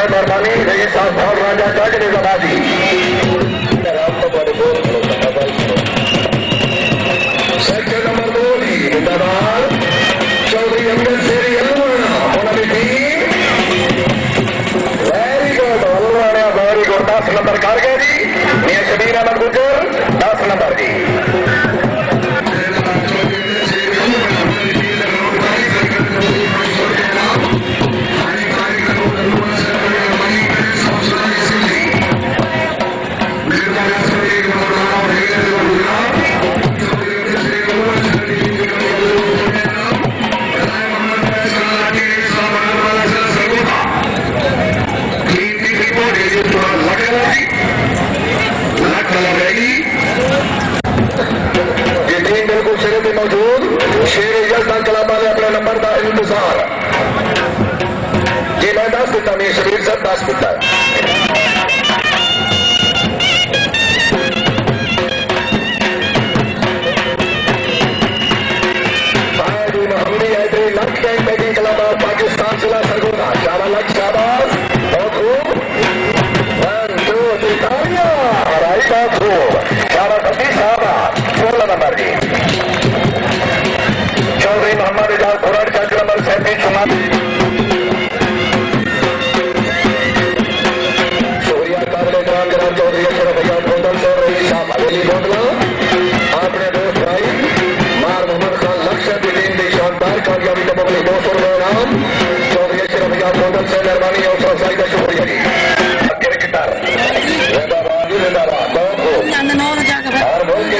سے مہربانی رہی صاحب بھاگ راجا جاگ نظامبادی سیکشن نمبر 2 زندہباد چودھری امجد شیری علوانا مونبی ٹیم ویری گڈ علوانا ویری گڈ 10 نمبر کر گئے جی میاں شبیر احمد گجر 10 نمبر جی موجود شیر یزدان کلابا نے اپنے نمبر کا انتظار جی میں 10 دیتا میاں شبیر صاحب 10 دیتا ہے پاکستان ضلع سرگودا 4 لاکھ شہباز بہت خوب 1 2 3 بہت خوب شہباز حفیظ صاحب 16 نمبر جی چودھری محمد اجاز کھرڑ چک نمبر 37 شکریہ قابل احترام جناب چودھری اشرف ایاز گوندل سے رئیس صاحب حویلی بوندلا اپنے دوست بھائی مار محمد خان لکشن کی ٹیم کی شاندار کامیابی کا مبلغ 200 روپے انعام چودھری اشرف ایاز گوندل سے مہربانی اور افزائی کا شکریہ جی کرکٹر ہر ملک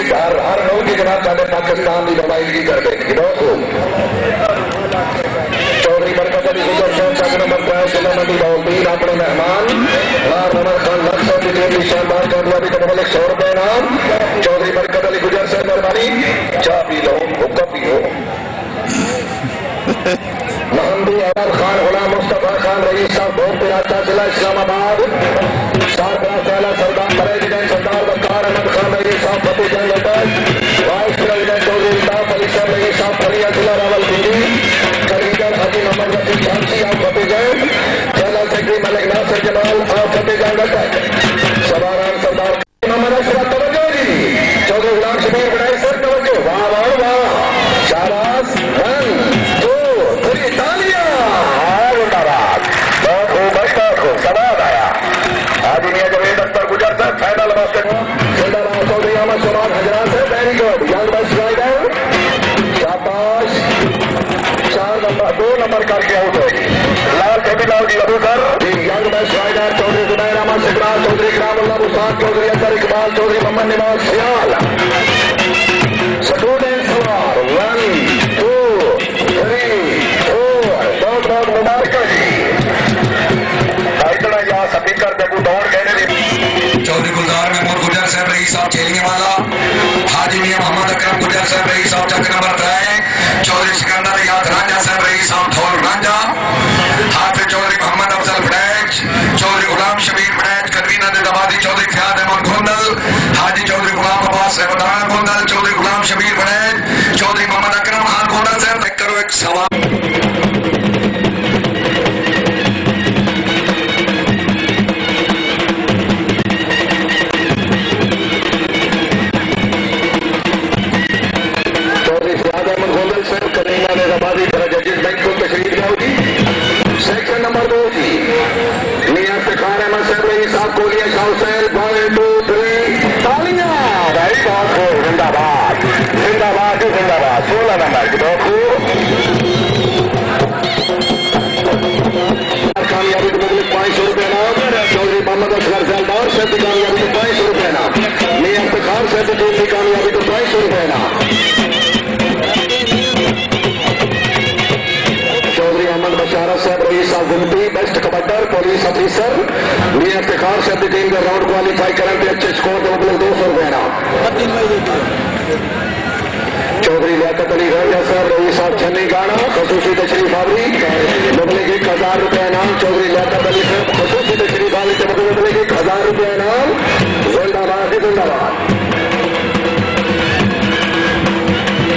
کی جناب سارے پاکستان کی نمائندگی کر دیں گی بہت خوب چودھری برکت علی گجر صاحب چک نمبر 5 ضلع منڈی راولپنڈی اپنے مہمان مار محمد خان لکشن کی ٹیم کی شاندار کامیابی کا مبلغ 100 روپے انعام چودھری برکت علی گجر سے مہربانی چاہ پی لو حکم پی لو محمدی احمد خان غلام مصطفیٰ خان رئیس صاحب بھوم پراٹا ضلع اسلام آباد سارکراہ پہلا سردار پریزیڈنٹ سردار وقار احمد خان رئیس صاحب فتح جنگ لٹر وائس پریزیڈنٹ چودھری الطاف علی صاحب رئیس صاحب فریہ ضلع راولپنڈی کنوینر حاجی محمد رفیق شامسی آپ فتح جنگ جنرل سیکرٹری ملک ناصر جمال آپ فتح جنگ لٹر سواران سردار محمد اشرف توجہ جی چودھری غلام شبیر بڑائی سر توجہ واہ واہ واہ شہباز 1 2 3 تالیاں بہت خوب سواد آیا آج میاں جاوید اختر گجر صاحب فائنل واسطے زندہ باد چودھری احمد شمال حضرات سے very good young best rider شاباش 2 نمبر کر کے آؤٹ ہوئی لال چھوٹی لال جی ابو سر ینگ بیسٹ رائڈر چودھری زبیر احمد سکرال چودھری اکرام اللہ بسان چودھری اکبر اقبال چودھری محمد نواز سیال اسٹوڈنٹس 1 2 3 4 بہت بہت مبارکہ جی اتنا یا سپیکر جب دوڑ کہنے دی چودھری گلزار محمود گجر صاحب رئیس صاحب چیلنگے والا حاجی میاں محمد اکرم گجر صاحب رئیس صاحب چک نمبر 3 چودھری سکندر یاد رانجا صاحب رئیس صاحب دھول رانجا حافظ چودھری محمد افضل بڑیچ چودھری غلام شبیر بڑیچ کنوینر نظامبادی چودھری فیاض احمد گوندل حاجی چودھری غلام عباس رحمدان گوندل چودھری غلام شبیر بڑیچ چودھری محمد اکرم خان گوندل صاحب تک کرو ایک سوال سیکشن نمبر 2 جی میاں افتخار احمد صاحب رئیس صاحب کولیا شاہ حسین 1 2 3 تالیاں بھائی بہت خوب زندہ باد زندہ باد 16 نمبر کی بہت خوب کامیابی کے مطلب 500 روپے نام چودھری محمد اصغر زیلدار صاحب کی کامیابی کو 500 روپے نام میاں افتخار صاحب کی ٹیم کی کامیابی کو 500 روپے نام احمد بشارت صاحب رئیس صاحب گمٹی بیسٹ کبڈر پولیس افیسر میاں افتخار صاحب کی ٹیم کا راؤنڈ کوالیفائی کرنے کے اچھے اسکور کے مطلب 200 روپے نام چودھری لیاقت علی رانجا صاحب رئیس صاحب چھنی گانا خصوصی تشریف آوری مبلغ 1000 روپے انعام چودھری لیاقت علی صاحب خصوصی تشریف آوری کے مبلغ 1000 روپے انعام زندہ باد زندہ باد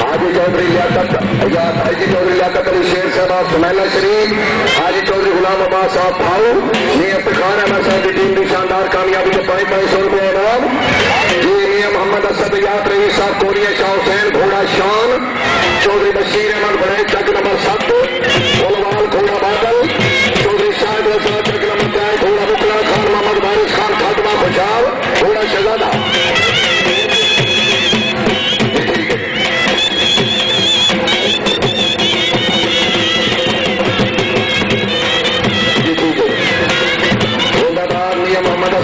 حاجی چودھری لیاقت علی شیر صاحب سمیلا شریف حاجی چودھری غلام عباس صاحب پھاؤ نیت خان احمد صاحب کی ٹیم کی شاندار کامیابی کے 500 روپے انعام. جی میاں محمد اسد یاد رئیس صاحب کوریا شاہ حسین گھوڑا شان چودھری بشیر احمد بڑے چک نمبر 7 بلوال گھوڑا بادل چودھری شاہد رضا چک نمبر 4 گھوڑا بکلا خان محمد وارث خان خاتمہ خوشحال گھوڑا شہزادہ.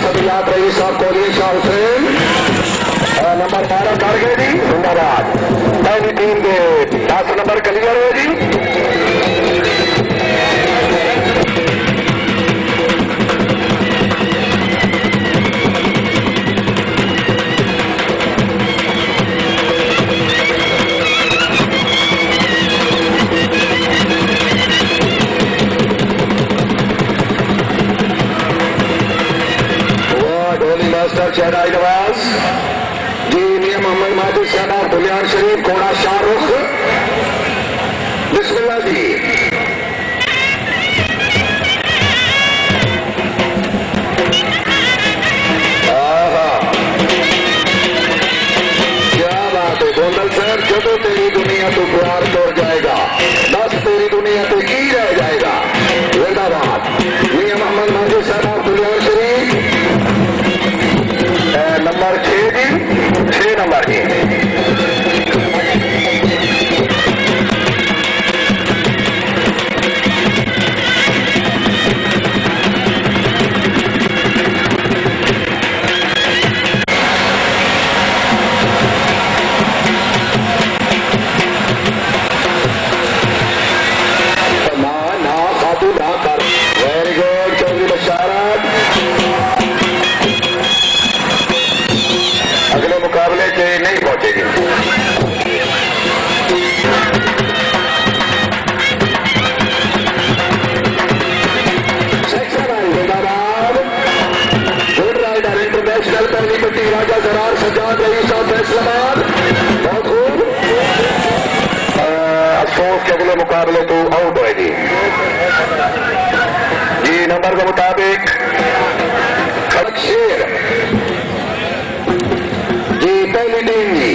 سبیات رئیس صاحب کولی شاہ حسین نمبر 12 کر گئے جی زندہ باد. پہلی ٹیم کے 10 نمبر کلیئر ہوئے جی. شہدائی نواز جی میاں محمد ماجد صاحب بلیان شریف گھوڑا شاہ رخ بسم اللہ جی. کیا بات ہے گوندل صاحب جب تیری دنیا تو پیار توڑ جائے گا بس تیری دنیا تو کی رہ جائے گا. زندہ باد میاں محمد ماجد صاحب بلیان شریف نمبر 6 جی 6 نمبر جی. راجا زرار سجاد رئیس صاحب فیصلہ آباد بہت خوب. افسوس کے اگلے مقابلے تو آؤٹ ہوئے گی جی. نمبر کے مطابق کھڑک شیر جی پہلی ٹیم جی.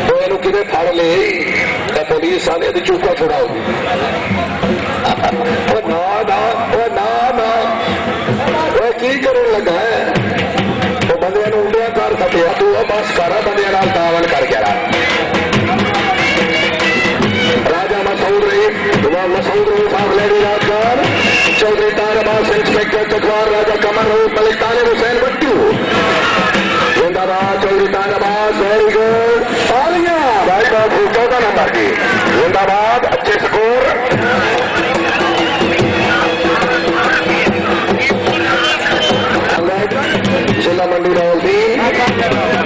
تو کدے پھاڑ لے پولیس والے تو چوکا چھوڑاؤ گی. کی کرنے لگا ہے تو بندے انڈیا کر سکے تو بس کر بندے تعاون کر کے راجا مسعود رئیس مسعود رئیس صاحب لیڈی راجگار چودھری طاہر عباس انسپیکٹر چکوار راجا قمر روپ ملک طالب حسین بٹو زندہ باد چودھری طاہر عباس ویری گڈ تالیاں بھائی بہت 14 نمبر کی زندہ باد اچھے سکور. ضلع منڈی راولدین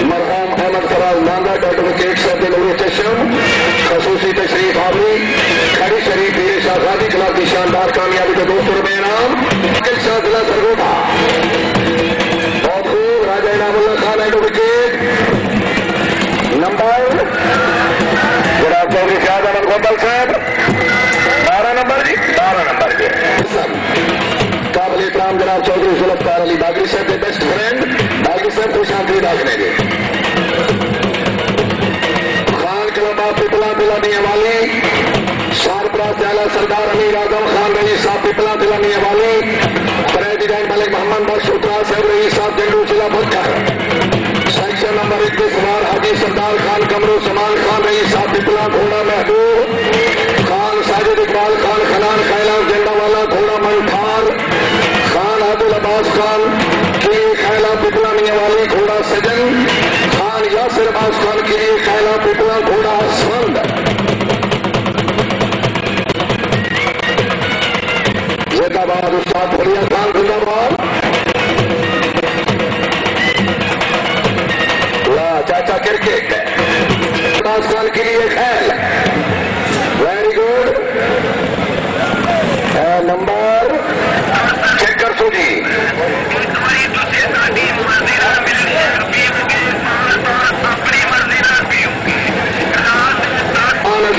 مرحوم احمد فراز مانگا ایڈوکیٹ صاحب نور چشم خصوصی تشریف آوری کھڑی شریف پیر شاہ زادی کلب کی شاندار کامیابی کے 200 روپے انعام. شاہ ضلع سرگودا بہت خوب. راجا انعام اللہ خان ایڈوکیٹ نمبر جناب چودھری فیاض احمد گوندل صاحب 12 نمبر جی 12 نمبر کے. قابل احترام جناب چودھری ذوالفقار علی باغری صاحب کے بیسٹ فرینڈ باغری صاحب خوش آمدید آگنے گے. خان کلبا پپلا دلا میاں والی سارپراز اعلی سردار امیر اعظم خان رئیس صاحب پپلا دلا میاں والی پریزیڈنٹ ملک محمد بخش اترا صاحب رئیس صاحب جنگو ضلع بھٹکر سیکشن نمبر 21 حاجی سردار خان کمرو سمان خان رئیس صاحب پپلا گھوڑا محبوب خان ساجد اقبال خان خنان خیلان جنڈا والا گھوڑا منٹھار خان عادل عباس خان کی خیلا پپلا میاں والی گھوڑا سجن خان یاسر عباس خان کے لیے خیلا پپلا گھوڑا سوند. زندہ باد استاد بھولیا خان زندہ باد. چاچا کرکٹ عباس خان کے لیے Khel very good. Number check کر سو جی.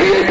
VIP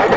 8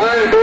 1 2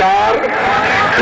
4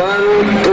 1 2